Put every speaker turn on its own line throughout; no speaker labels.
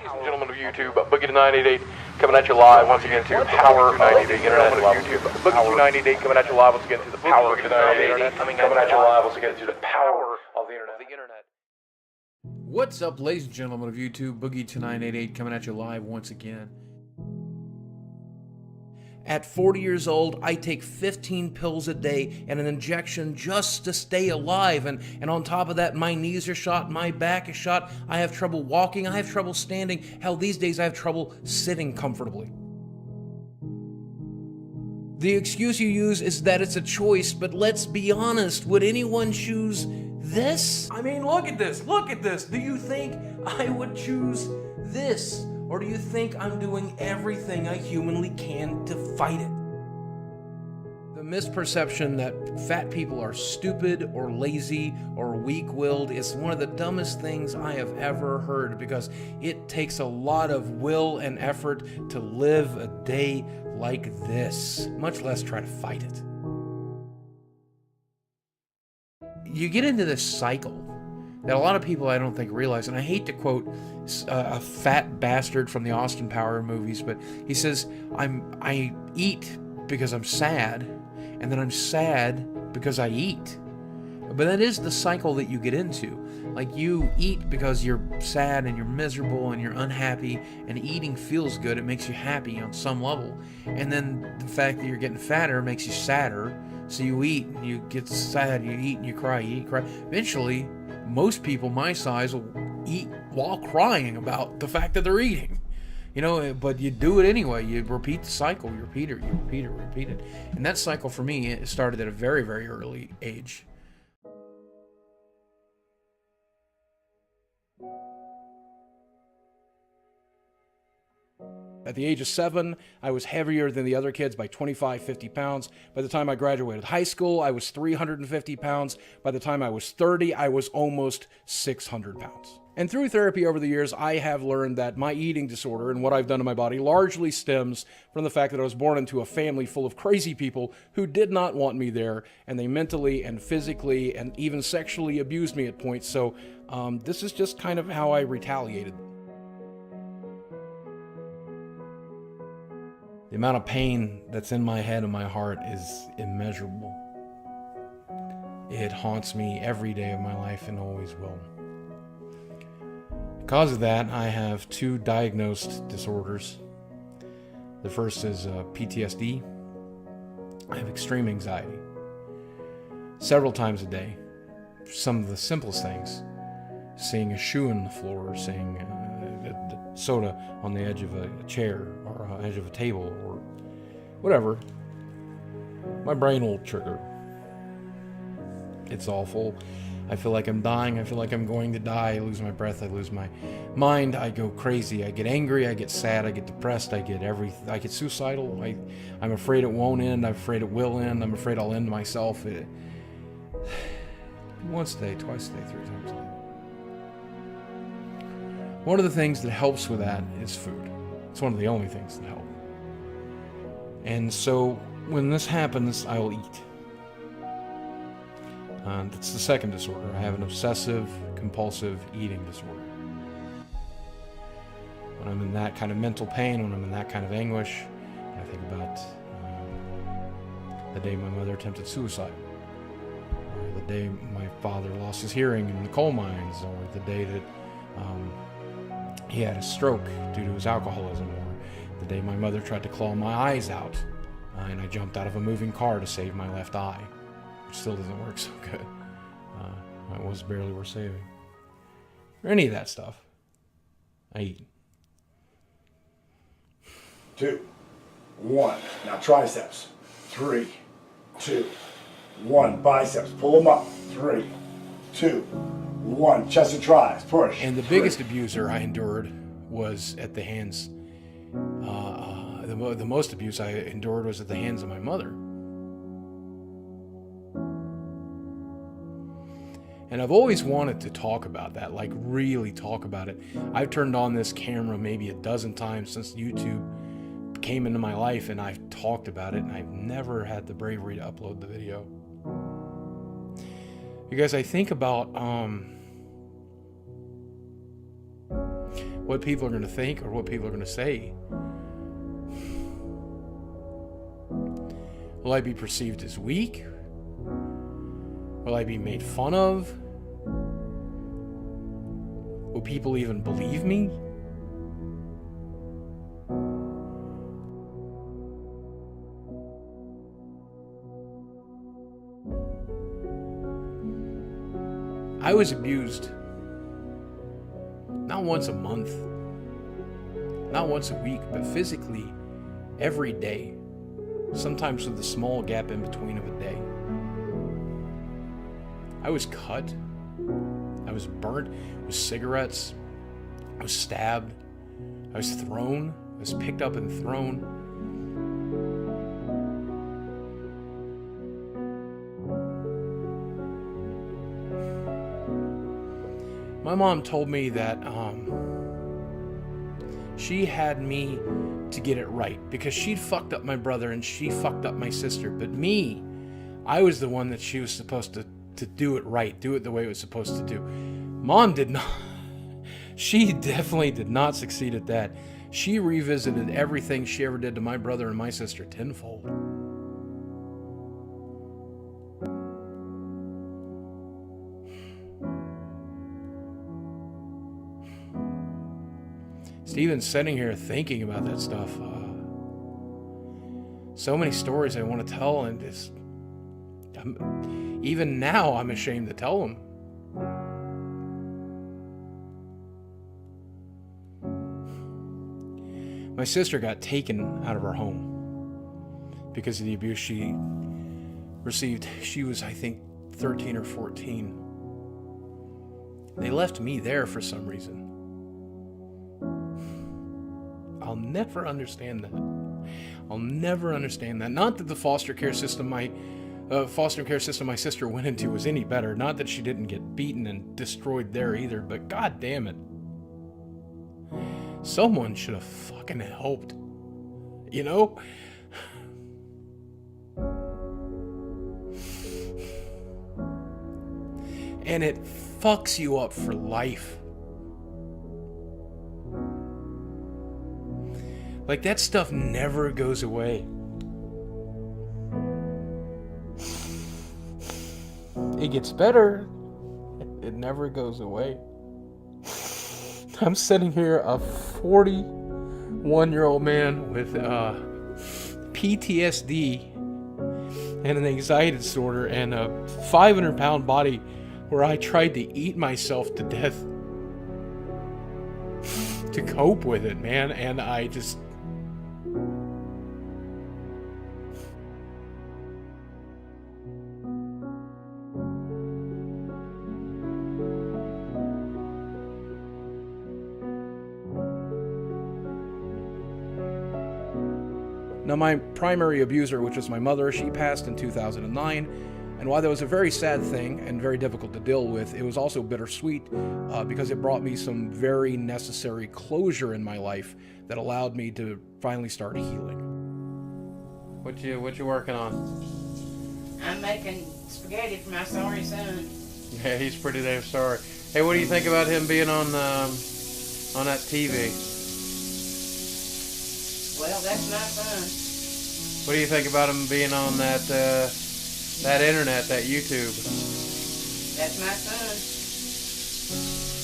Ladies and gentlemen of YouTube, Boogie2988 coming at you live once again to the power of the internet. YouTube, Boogie2988 coming at you live once again to the power of the internet. Coming at you live once again to the power of the internet.
What's up, ladies and gentlemen of YouTube? Boogie2988 coming at you live once again. At 40 years old, I take 15 pills a day and an injection just to stay alive. And on top of that, my knees are shot, my back is shot. I have trouble walking, I have trouble standing. Hell, these days I have trouble sitting comfortably. The excuse you use is that it's a choice, but let's be honest, would anyone choose this? I mean, look at this. Do you think I would choose this? Or do you think I'm doing everything I humanly can to fight it? The misperception that fat people are stupid or lazy or weak-willed is one of the dumbest things I have ever heard, because it takes a lot of will and effort to live a day like this, much less try to fight it. You get into this cycle that a lot of people I don't think realize, and I hate to quote a fat bastard from the Austin Power movies, but he says, I eat because I'm sad, and then I'm sad because I eat. But that is the cycle that you get into. Like, you eat because you're sad and you're miserable and you're unhappy, and eating feels good, it makes you happy on some level. And then the fact that you're getting fatter makes you sadder, so you eat and you get sad, you eat and you cry, you eat and cry. Eventually, most people my size will eat while crying about the fact that they're eating. You know, but you do it anyway. You repeat the cycle. You repeat it. And that cycle for me, it started at a very, very early age. At the age of 7, I was heavier than the other kids by 25, 50 pounds. By the time I graduated high school, I was 350 pounds. By the time I was 30, I was almost 600 pounds. And through therapy over the years, I have learned that my eating disorder and what I've done to my body largely stems from the fact that I was born into a family full of crazy people who did not want me there, and they mentally and physically and even sexually abused me at points. So this is just kind of how I retaliated. The amount of pain that's in my head and my heart is immeasurable. It haunts me every day of my life and always will. Because of that, I have 2 diagnosed disorders. The first is PTSD. I have extreme anxiety. Several times a day. Some of the simplest things. Seeing a shoe on the floor, seeing soda on the edge of a chair or edge of a table or whatever, my brain will trigger. It's awful. I feel like I'm dying. I feel like I'm going to die. I lose my breath. I lose my mind. I go crazy. I get angry. I get sad. I get depressed. I get suicidal. I'm afraid it won't end. I'm afraid it will end. I'm afraid I'll end myself. Once a day, twice a day, 3 times a day. One of the things that helps with that is food. It's one of the only things that help. And so when this happens, I will eat. That's the second disorder. I have an obsessive compulsive eating disorder. When I'm in that kind of mental pain, when I'm in that kind of anguish, I think about the day my mother attempted suicide, or the day my father lost his hearing in the coal mines, or the day that he had a stroke due to his alcoholism, or the day my mother tried to claw my eyes out and I jumped out of a moving car to save my left eye, which still doesn't work so good. It was barely worth saving. Or any of that stuff, I eat.
2, 1. Now triceps. 3, 2, 1. Biceps. Pull them up. 3, 2, 1. Chest and tries. Push.
And the biggest abuser I endured was at the hands. The most abuse I endured was at the hands of my mother. And I've always wanted to talk about that, like really talk about it. I've turned on this camera maybe a dozen times since YouTube came into my life, and I've talked about it, and I've never had the bravery to upload the video. Because I think about what people are going to think or what people are going to say. Will I be perceived as weak? Will I be made fun of? Will people even believe me? I was abused not once a month, not once a week, but physically every day, sometimes with a small gap in between of a day. I was cut, I was burnt with cigarettes, I was stabbed, I was thrown, I was picked up and thrown. My mom told me that she had me to get it right because she'd fucked up my brother and she fucked up my sister. But me, I was the one that she was supposed to do it right, do it the way it was supposed to do. Mom did not. She definitely did not succeed at that. She revisited everything she ever did to my brother and my sister tenfold. Even sitting here thinking about that stuff, so many stories I want to tell, and even now I'm ashamed to tell them. My sister got taken out of her home because of the abuse she received. She was, I think, 13 or 14. They left me there for some reason. I'll never understand that. I'll never understand that. Not that the foster care system my sister went into was any better. Not that she didn't get beaten and destroyed there either. But god damn it, someone should have fucking helped. You know? And it fucks you up for life. Like, that stuff never goes away. It gets better. It never goes away. I'm sitting here, a 41-year-old man with PTSD and an anxiety disorder and a 500-pound body where I tried to eat myself to death to cope with it, man. And I just... Now, my primary abuser, which was my mother, she passed in 2009, and while that was a very sad thing and very difficult to deal with, it was also bittersweet because it brought me some very necessary closure in my life that allowed me to finally start healing. What you working on?
I'm making spaghetti for my sorry son.
Yeah, he's pretty damn sorry. Hey, what do you think about him being on that TV?
Well, that's my son.
What do you think about him being on that internet, that YouTube?
That's my son.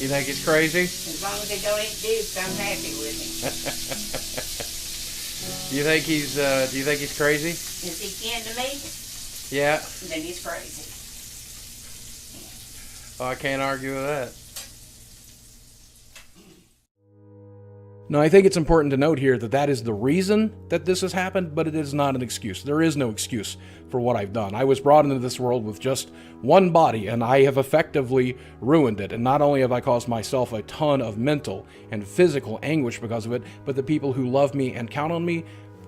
You think he's crazy?
As long as he don't eat dukes, I'm happy with him.
Do you think he's crazy?
Is he kin to me?
Yeah.
Then he's crazy.
Oh, I can't argue with that. Now, I think it's important to note here that that is the reason that this has happened, but it is not an excuse. There is no excuse for what I've done. I was brought into this world with just one body, and I have effectively ruined it. And not only have I caused myself a ton of mental and physical anguish because of it, but the people who love me and count on me,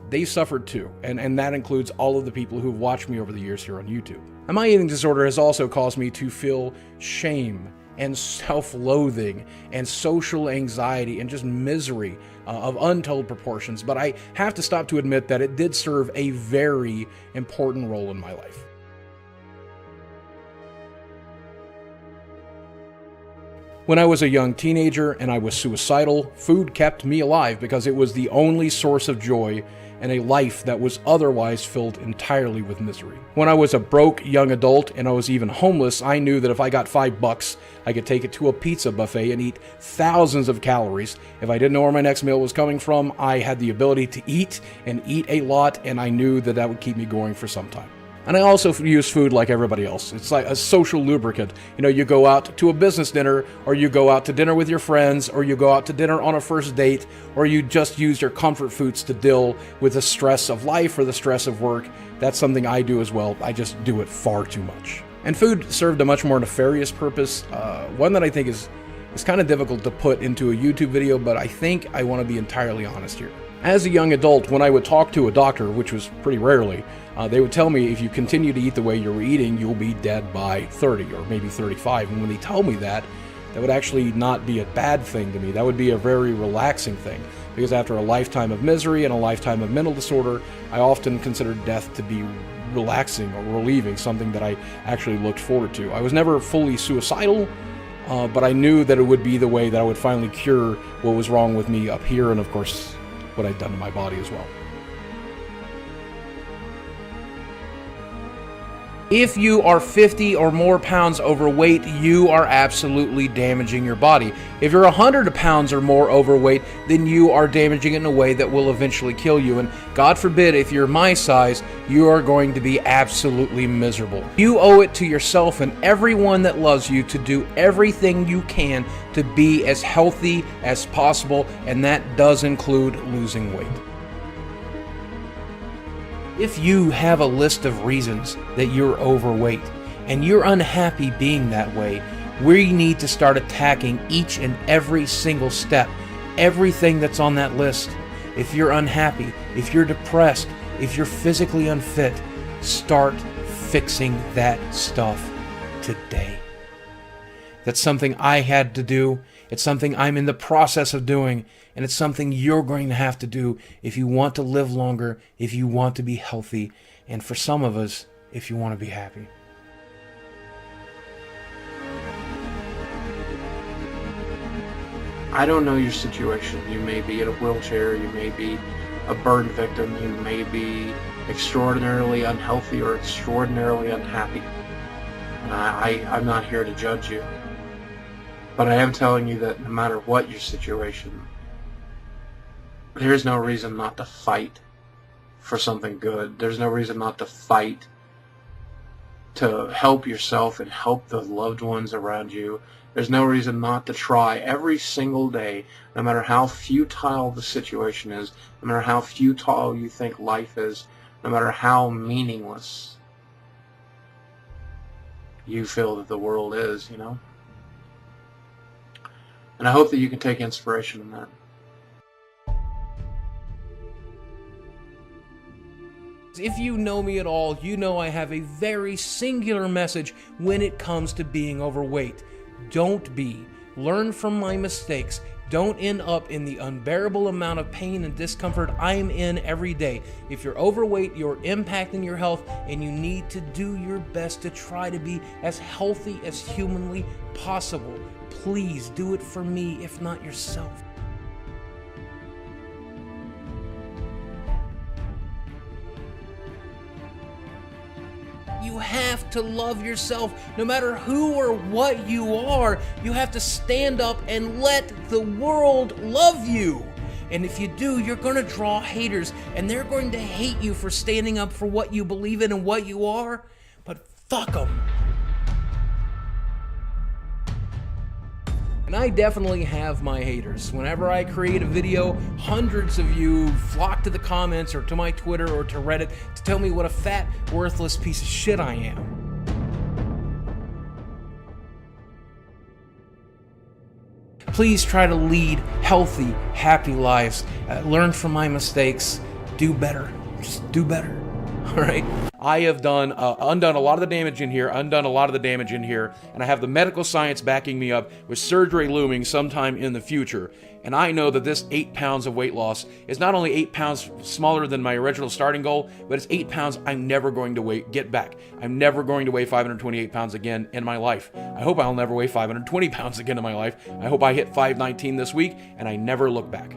they suffered too. And that includes all of the people who've watched me over the years here on YouTube. And my eating disorder has also caused me to feel shame and self-loathing and social anxiety and just misery of untold proportions. But I have to stop to admit that it did serve a very important role in my life. When I was a young teenager and I was suicidal, food kept me alive because it was the only source of joy in a life that was otherwise filled entirely with misery. When I was a broke young adult and I was even homeless, I knew that if I got $5, I could take it to a pizza buffet and eat thousands of calories. If I didn't know where my next meal was coming from, I had the ability to eat and eat a lot, and I knew that that would keep me going for some time. And I also use food like everybody else. It's like a social lubricant. You know, you go out to a business dinner, or you go out to dinner with your friends, or you go out to dinner on a first date, or you just use your comfort foods to deal with the stress of life or the stress of work. That's something I do as well. I just do it far too much. And food served a much more nefarious purpose, one that I think is kind of difficult to put into a YouTube video, but I think I want to be entirely honest here. As a young adult, when I would talk to a doctor, which was pretty rarely, they would tell me if you continue to eat the way you were eating, you'll be dead by 30 or maybe 35. And when they told me that, that would actually not be a bad thing to me. That would be a very relaxing thing. Because after a lifetime of misery and a lifetime of mental disorder, I often considered death to be relaxing or relieving, something that I actually looked forward to. I was never fully suicidal, but I knew that it would be the way that I would finally cure what was wrong with me up here and, of course, what I'd done to my body as well. If you are 50 or more pounds overweight, you are absolutely damaging your body. If you're 100 pounds or more overweight, then you are damaging it in a way that will eventually kill you. And God forbid, if you're my size, you are going to be absolutely miserable. You owe it to yourself and everyone that loves you to do everything you can to be as healthy as possible, and that does include losing weight. If you have a list of reasons that you're overweight and you're unhappy being that way, we need to start attacking each and every single step, everything that's on that list. If you're unhappy, if you're depressed, if you're physically unfit, start fixing that stuff today. That's something I had to do. It's something I'm in the process of doing, and it's something you're going to have to do if you want to live longer, if you want to be healthy, and for some of us, if you want to be happy. I don't know your situation. You may be in a wheelchair, you may be a burn victim, you may be extraordinarily unhealthy or extraordinarily unhappy. I'm not here to judge you. But I am telling you that no matter what your situation, there's no reason not to fight for something good. There's no reason not to fight to help yourself and help the loved ones around you. There's no reason not to try every single day, no matter how futile the situation is, no matter how futile you think life is, no matter how meaningless you feel that the world is, you know? And I hope that you can take inspiration in that. If you know me at all, you know I have a very singular message when it comes to being overweight. Don't be. Learn from my mistakes. Don't end up in the unbearable amount of pain and discomfort I'm in every day. If you're overweight, you're impacting your health, and you need to do your best to try to be as healthy as humanly possible. Please do it for me, if not yourself. You have to love yourself no matter who or what you are. You have to stand up and let the world love you. And if you do, you're going to draw haters, and they're going to hate you for standing up for what you believe in and what you are. But fuck them. And I definitely have my haters. Whenever I create a video, hundreds of you flock to the comments or to my Twitter or to Reddit to tell me what a fat, worthless piece of shit I am. Please try to lead healthy, happy lives. Learn from my mistakes. Do better. Just do better. All right? I have undone a lot of the damage in here, and I have the medical science backing me up with surgery looming sometime in the future. And I know that this 8 pounds of weight loss is not only 8 pounds smaller than my original starting goal, but it's 8 pounds I'm never going to get back. I'm never going to weigh 528 pounds again in my life. I hope I'll never weigh 520 pounds again in my life. I hope I hit 519 this week and I never look back.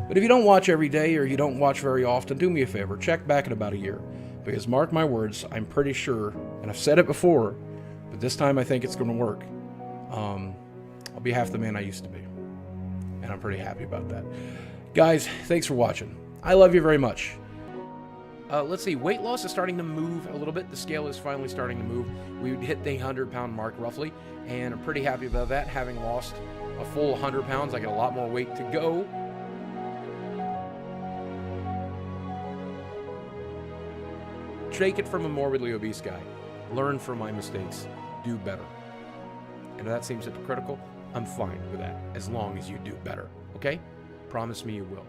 But if you don't watch every day or you don't watch very often, do me a favor, check back in about a year. Because mark my words, I'm pretty sure, and I've said it before, but this time I think it's going to work. I'll be half the man I used to be. And I'm pretty happy about that. Guys, thanks for watching. I love you very much. Let's see, weight loss is starting to move a little bit. The scale is finally starting to move. We hit the 100-pound mark roughly, and I'm pretty happy about that. Having lost a full 100 pounds, I got a lot more weight to go. Take it from a morbidly obese guy. Learn from my mistakes. Do better. And if that seems hypocritical, I'm fine with that, as long as you do better. Okay? Promise me you will.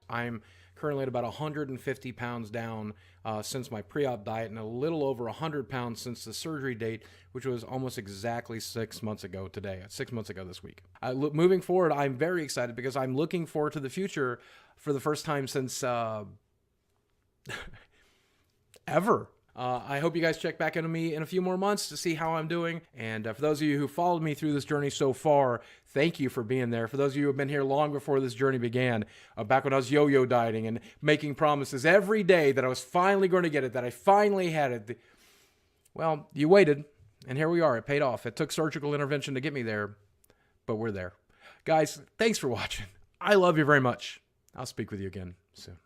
I'm currently at about 150 pounds down since my pre-op diet, and a little over 100 pounds since the surgery date, which was almost exactly 6 months ago today. 6 months ago this week. Moving forward, I'm very excited because I'm looking forward to the future for the first time since ever. I hope you guys check back into me in a few more months to see how I'm doing. And for those of you who followed me through this journey so far, thank you for being there. For those of you who have been here long before this journey began, back when I was yo-yo dieting and making promises every day that I was finally going to get it, that I finally had it. Well, you waited, and here we are. It paid off. It took surgical intervention to get me there, but we're there. Guys, thanks for watching. I love you very much. I'll speak with you again soon.